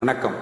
வணக்கம்.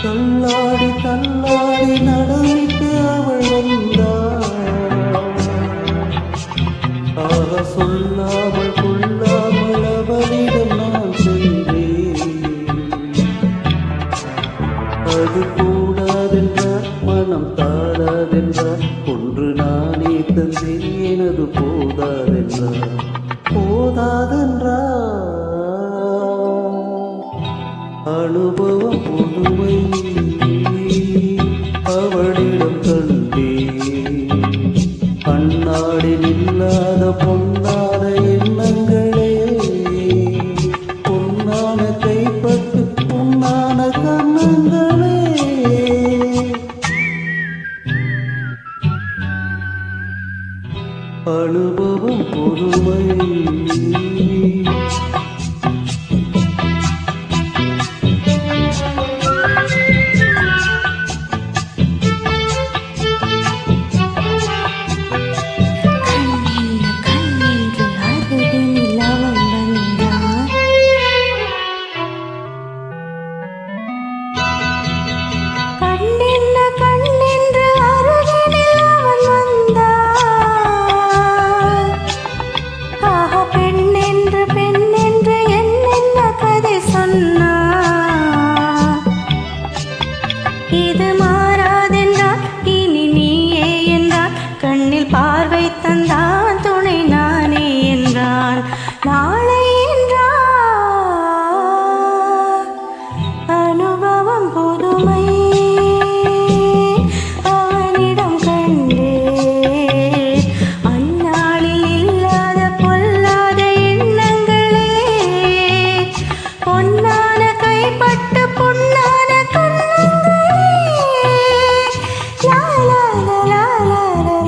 தள்ளாடி தள்ளாடி நடந்து அவள் வந்தாள். ஆக சொல்லாமல் கொள்ளாமல் அவளிடம் நான் சென்றேன். அது கூடாதென்றார், மனம் தாடாதென்றார், ஒன்று நானே தந்தேன், எனது போதாதென்றார். அனுபவம் புதுமை அவளிடம் கண்டே. அந்நாளில் இல்லாத பொன்னான எண்ணங்களே, பொன்னான கைப்பட்டு பொன்னான கண்ணங்களே. அனுபவம் புதுமை பார்வை தந்தான் துணை நானே என்றான். நாளை என்றான். அனுபவம் புதுமை அவனிடம் கண்டே. அந்நாளில் இல்லாத பொல்லாத எண்ணங்களே, பொன்னான கைப்பட்டு பொன்னான கண்ணங்களே. லா லா லா லா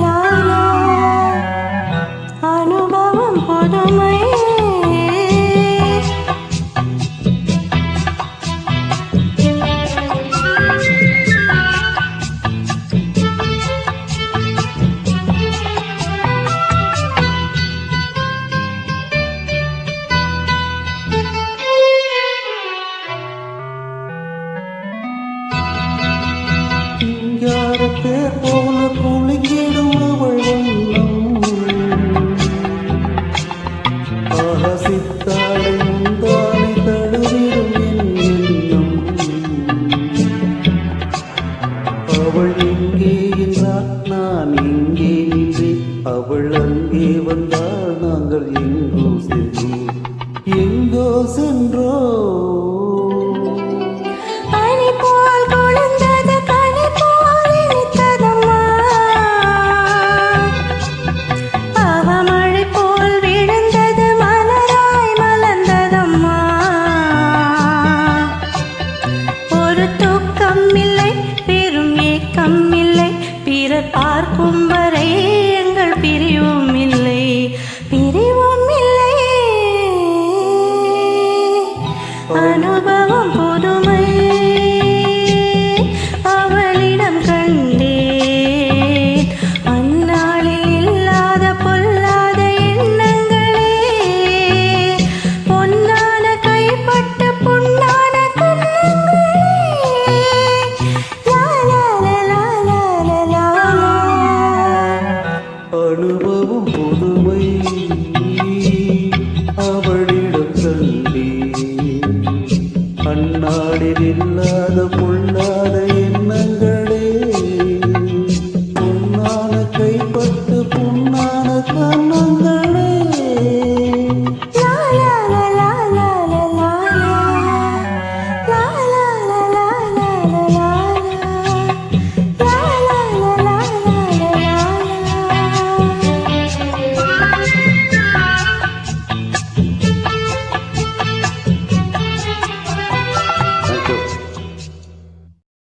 லா அனுபவம் புதுமை. யாரத்தே போல குளிக்கிடும் அவள் சித்தாளை முந்தானை தழுவிடும் என் எண்ணம். அவள் எங்கே என்றால் நான் இங்கே நின்றேன். அவள் அங்கே வந்தால் நாங்கள் எங்கோ சென்றோம், எங்கோ சென்றோம். பார்க்கும் வரை எங்கள் பிரிவும் இல்லை. அனுபவம் புதுமை அவளிடம் கண்டே அந்நாளில் இல்லாத பொல்லாத எண்ணங்களே பொன்னான கைப்பட்டு பொன்னான கண்ணங்கள்